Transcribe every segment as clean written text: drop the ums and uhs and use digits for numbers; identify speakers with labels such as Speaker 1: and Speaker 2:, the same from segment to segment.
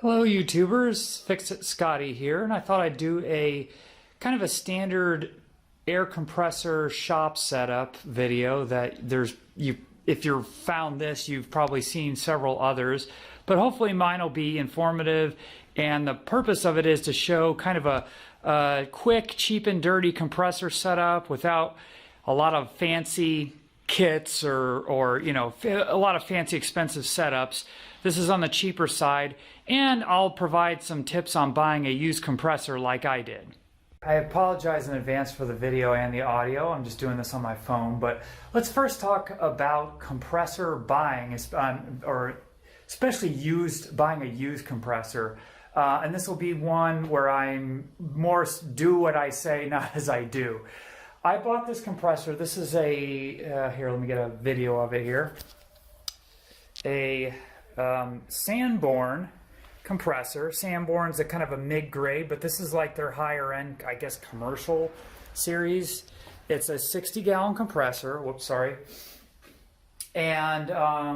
Speaker 1: Hello YouTubers, Fix-It Scotty here, and I thought I'd do a kind of a standard air compressor shop setup video that if you've found this, you've probably seen several others, but hopefully mine will be informative, and the purpose of it is to show kind of a quick, cheap and dirty compressor setup without a lot of fancy kits or you know, a lot of fancy expensive setups. This is on the cheaper side, and I'll provide some tips on buying a used compressor like I did. I apologize in advance for the video and the audio. I'm just doing this on my phone, but let's first talk about compressor buying, or especially buying a used compressor. And this will be one where I'm more do what I say, not as I do. I bought this compressor. This is here, let me get a video of it here. A Sanborn compressor. Sanborn's a kind of a mid-grade, but this is like their higher end, I guess, commercial series. It's a 60-gallon compressor. Whoops, sorry. And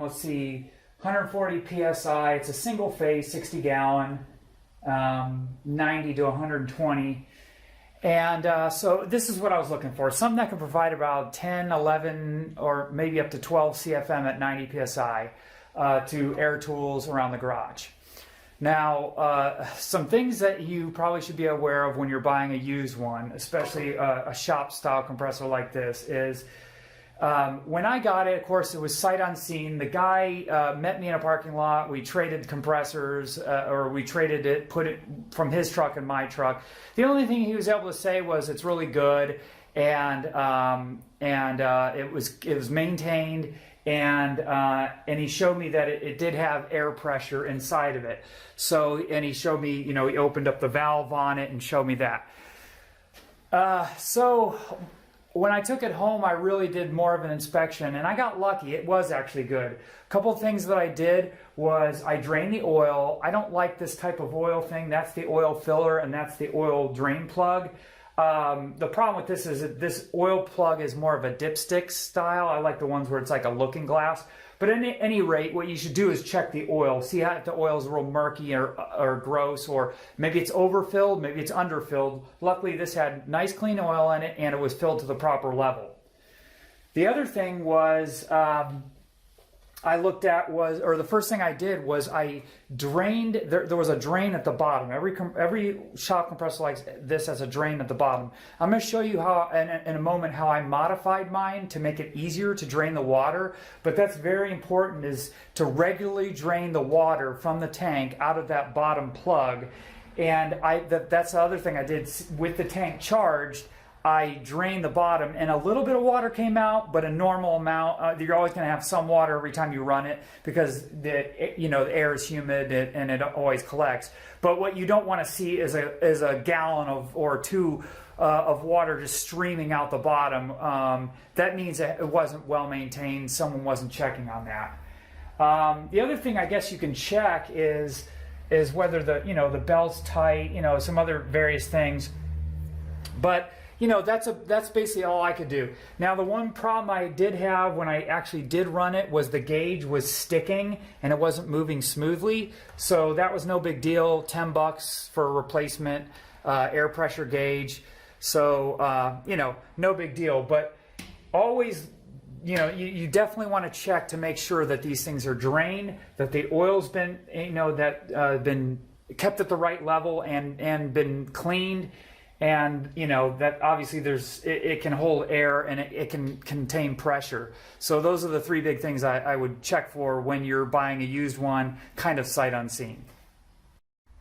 Speaker 1: let's see, 140 psi. It's a single phase, 60-gallon, 90 to 120. And so this is what I was looking for. Something that can provide about 10, 11, or maybe up to 12 CFM at 90 psi to air tools around the garage. Now, some things that you probably should be aware of when you're buying a used one, especially a shop style compressor like this, is when I got it, of course, it was sight unseen. The guy met me in a parking lot. We traded compressors, or we traded it, put it from his truck in my truck. The only thing he was able to say was it's really good, and it was maintained, and he showed me that it did have air pressure inside of it. So, and he showed me, you know, he opened up the valve on it and showed me that. So when I took it home, I really did more of an inspection, and I got lucky. It was actually good. A couple of things that I did was I drained the oil. I don't like this type of oil thing. That's the oil filler, and that's the oil drain plug. The problem with this is that this oil plug is more of a dipstick style. I like the ones where it's like a looking glass. But at any rate, what you should do is check the oil. See how if the oil is real murky or gross, or maybe it's overfilled, maybe it's underfilled. Luckily, this had nice clean oil in it, and it was filled to the proper level. The other thing was the first thing I did was I drained, there was a drain at the bottom. Every shop compressor like this has a drain at the bottom. I'm going to show you how, in a moment, how I modified mine to make it easier to drain the water. But that's very important, is to regularly drain the water from the tank out of that bottom plug. And that's the other thing I did with the tank charged. I drained the bottom, and a little bit of water came out, but a normal amount. You're always going to have some water every time you run it because the air is humid and it always collects. But what you don't want to see is a gallon or two of water just streaming out the bottom. That means that it wasn't well maintained. Someone wasn't checking on that. The other thing I guess you can check is whether the belt's tight. Some other various things, but that's basically all I could do. Now, the one problem I did have when I actually did run it was the gauge was sticking and it wasn't moving smoothly. So that was no big deal. $10 for a replacement air pressure gauge. So no big deal. But always, you definitely want to check to make sure that these things are drained, that the oil's been been kept at the right level and been cleaned. And that obviously it can hold air, and it can contain pressure. So those are the three big things I would check for when you're buying a used one, kind of sight unseen.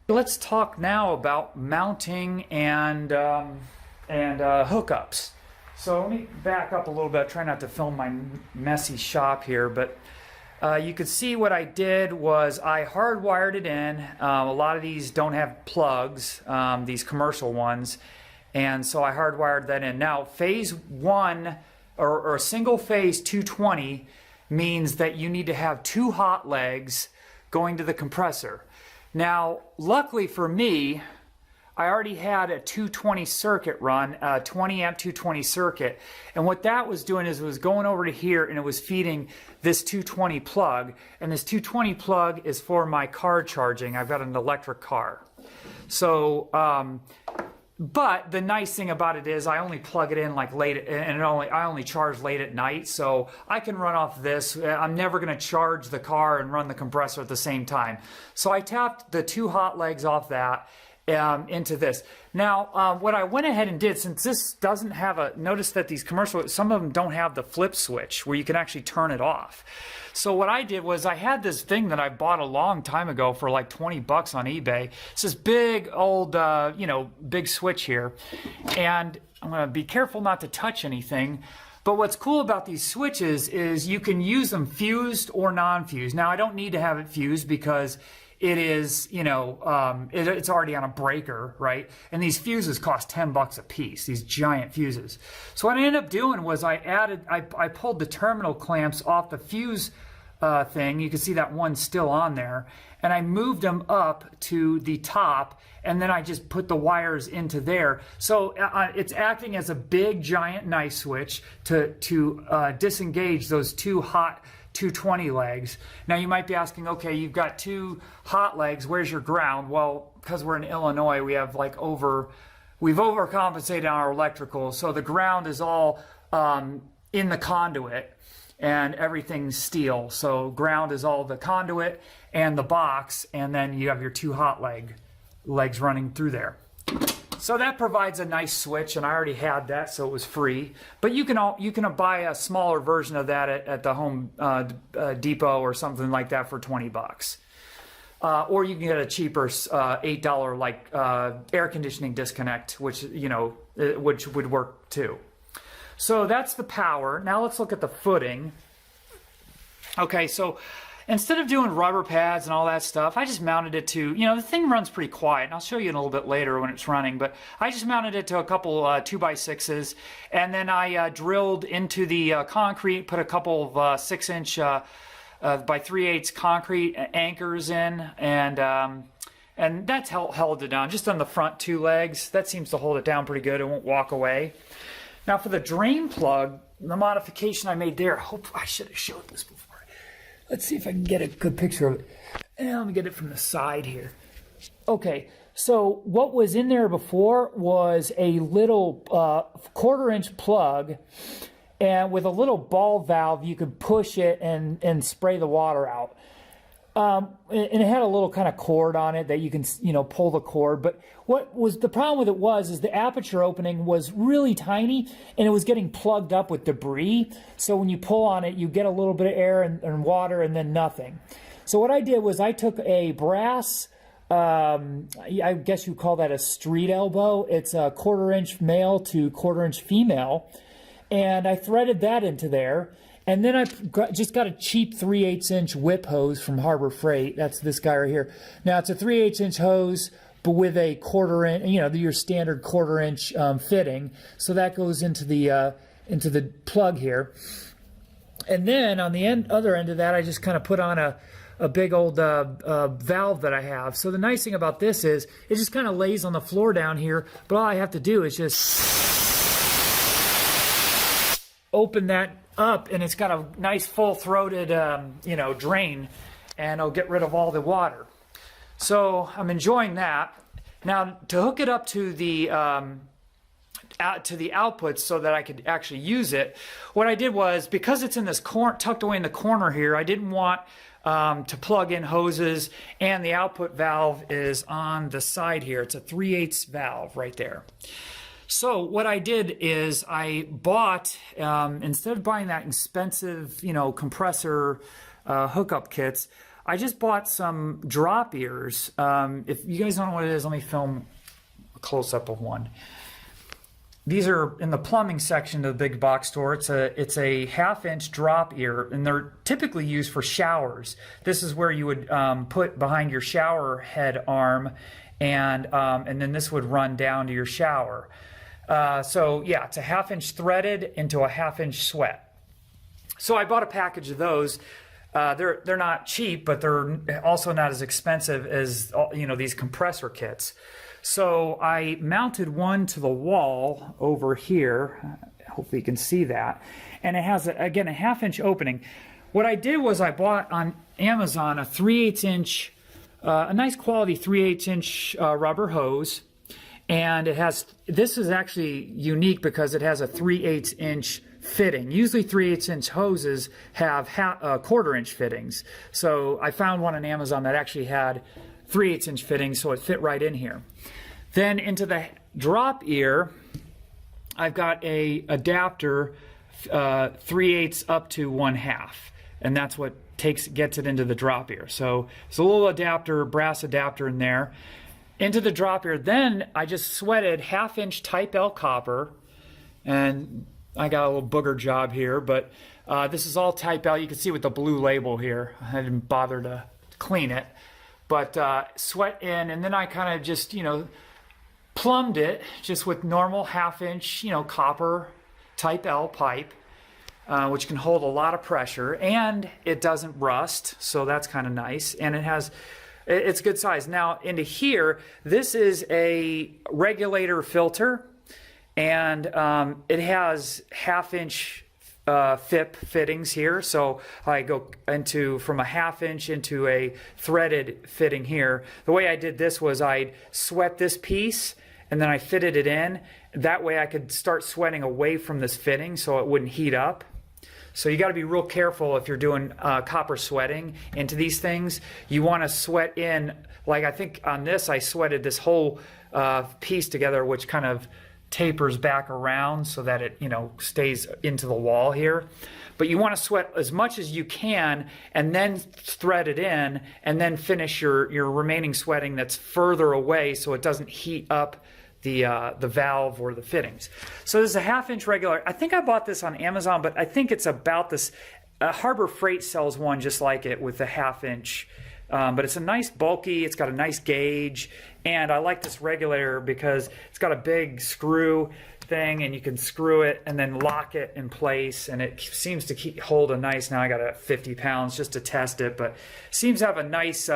Speaker 1: Let's talk now about mounting and hookups. So let me back up a little bit. Try not to film my messy shop here, but you could see what I did was I hardwired it in. A lot of these don't have plugs, these commercial ones, and so I hardwired that in. Now, phase 1 or a single phase 220 means that you need to have 2 hot legs going to the compressor. Now, luckily for me, I already had a 220 circuit run, a 20 amp 220 circuit. And what that was doing is it was going over to here and it was feeding this 220 plug. And this 220 plug is for my car charging. I've got an electric car. So, but the nice thing about it is I only plug it in like late, and I only charge late at night, so I can run off this. I'm never going to charge the car and run the compressor at the same time. So I tapped the 2 hot legs off that into this. Now, what I went ahead and did, since this doesn't have a, notice that these commercial, some of them don't have the flip switch where you can actually turn it off. So what I did was I had this thing that I bought a long time ago for like 20 bucks on eBay. It's this big old, big switch here. And I'm going to be careful not to touch anything. But what's cool about these switches is you can use them fused or non-fused. Now, I don't need to have it fused because it is, it's already on a breaker, right? And these fuses cost 10 bucks a piece, these giant fuses. So what I ended up doing was I pulled the terminal clamps off the fuse thing. You can see that one still on there. And I moved them up to the top, and then I just put the wires into there. So it's acting as a big, giant knife switch to disengage those 2 hot 220 legs. Now you might be asking, okay, you've got 2 hot legs, where's your ground? Well, because we're in Illinois, we have we've overcompensated on our electrical, so the ground is all in the conduit and everything's steel. So ground is all the conduit and the box, and then you have your 2 hot legs running through there. So that provides a nice switch, and I already had that, so it was free. But you can buy a smaller version of that at the Home Depot or something like that for 20 bucks. Or you can get a cheaper $8 air conditioning disconnect, which would work too. So that's the power. Now let's look at the footing. Okay, so instead of doing rubber pads and all that stuff, I just mounted it to, the thing runs pretty quiet, and I'll show you in a little bit later when it's running, but I just mounted it to a couple 2x6s, and then I drilled into the concrete, put a couple of 6-inch by 3/8 concrete anchors in, and that's held it down, just on the front 2 legs. That seems to hold it down pretty good. It won't walk away. Now for the drain plug, the modification I made there, I should have showed this before. Let's see if I can get a good picture of it. And let me get it from the side here. Okay, so what was in there before was a little 1/4-inch plug, and with a little ball valve, you could push it and spray the water out. And it had a little kind of cord on it that you can, pull the cord. But what was the problem with it is the aperture opening was really tiny, and it was getting plugged up with debris. So when you pull on it, you get a little bit of air and water and then nothing. So what I did was I took a brass, I guess you call that a street elbow. It's a 1/4-inch male to 1/4-inch female. And I threaded that into there. And then I just got a cheap 3/8-inch whip hose from Harbor Freight. That's this guy right here. Now it's a 3/8-inch hose, but with a 1/4-inch, your standard 1/4-inch fitting. So that goes into the plug here. And then on the other end of that, I just kind of put on a big old valve that I have. So the nice thing about this is it just kind of lays on the floor down here, but all I have to do is just open that up, and it's got a nice full-throated drain, and it'll get rid of all the water. So I'm enjoying that. Now to hook it up to the outputs so that I could actually use it, what I did was, because it's in this tucked away in the corner here, I didn't want to plug in hoses, and the output valve is on the side here. It's a 3/8 valve right there. So what I did is I bought, instead of buying that expensive, compressor hookup kits, I just bought some drop ears. If you guys don't know what it is, let me film a close-up of one. These are in the plumbing section of the big box store. It's a 1/2-inch drop ear, and they're typically used for showers. This is where you would put behind your shower head arm, and then this would run down to your shower. So yeah, it's a 1/2-inch threaded into a 1/2-inch sweat. So I bought a package of those. They're not cheap, but they're also not as expensive as these compressor kits. So I mounted one to the wall over here. Hopefully you can see that. And it has, again, a 1/2 inch opening. What I did was I bought on Amazon a 3/8 inch, a nice quality 3/8 inch rubber hose. And this is actually unique because it has a 3/8 inch fitting. Usually 3/8 inch hoses have 1/4 inch fittings. So I found one on Amazon that actually had 3/8 inch fittings, so it fit right in here. Then into the drop ear, I've got a adapter 3/8 up to 1/2, and that's what gets it into the drop ear. So it's a little adapter, brass adapter in there. Into the drop ear, then I just sweated 1/2 inch Type L copper, and I got a little booger job here, but this is all Type L. You can see with the blue label here. I didn't bother to clean it, but sweat in, and then I kind of just, plumbed it just with normal 1/2 inch, copper Type L pipe, which can hold a lot of pressure, and it doesn't rust, so that's kind of nice, and it's good size. Now into here, this is a regulator filter, and it has 1/2 inch FIP fittings here. So I go from a 1/2 inch into a threaded fitting here. The way I did this was I sweat this piece and then I fitted it in. That way I could start sweating away from this fitting so it wouldn't heat up. So you got to be real careful if you're doing copper sweating into these things. You want to sweat in, like I think on this I sweated this whole piece together, which kind of tapers back around so that it stays into the wall here. But you want to sweat as much as you can and then thread it in and then finish your remaining sweating that's further away so it doesn't heat up the valve or the fittings. So this is a 1/2 inch regular. I think I bought this on Amazon, but I think it's about this. Harbor Freight sells one just like it with a 1/2 inch. But it's a nice bulky, it's got a nice gauge, and I like this regulator because it's got a big screw thing and you can screw it and then lock it in place, and it seems to hold a nice, now I got a 50 pounds just to test it, but seems to have a nice,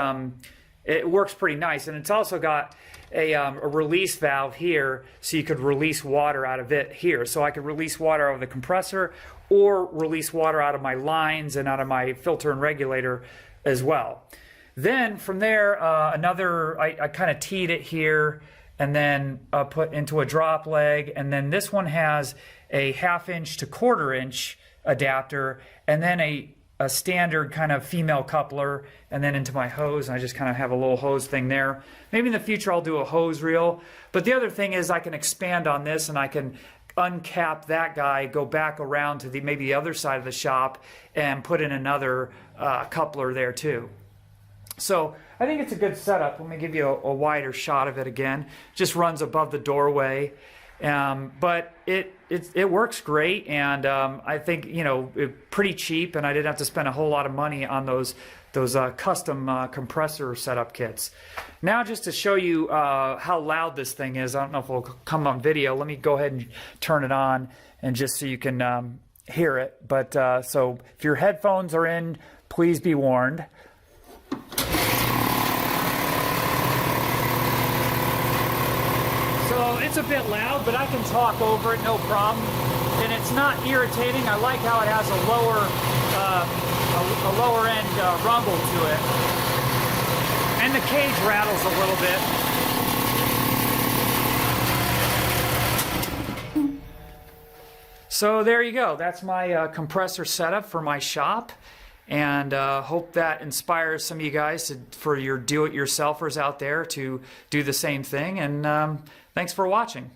Speaker 1: it works pretty nice, and it's also got a release valve here so you could release water out of it here. So I could release water out of the compressor or release water out of my lines and out of my filter and regulator as well. Then from there, I kind of teed it here and then put into a drop leg. And then this one has a 1/2 inch to 1/4 inch adapter, and then a standard kind of female coupler, and then into my hose. And I just kind of have a little hose thing there. Maybe in the future I'll do a hose reel. But the other thing is I can expand on this and I can uncap that guy, go back around to maybe the other side of the shop and put in another coupler there too. So I think it's a good setup. Let me give you a wider shot of it again. Just runs above the doorway, but it works great, and I think pretty cheap, and I didn't have to spend a whole lot of money on those custom compressor setup kits. Now, just to show you how loud this thing is, I don't know if it'll come on video. Let me go ahead and turn it on, and just so you can hear it. But so if your headphones are in, please be warned. So it's a bit loud, but I can talk over it, no problem. And it's not irritating. I like how it has a lower end rumble to it. And the cage rattles a little bit. So there you go. That's my compressor setup for my shop. And hope that inspires some of you guys for your do-it-yourselfers out there to do the same thing. And thanks for watching.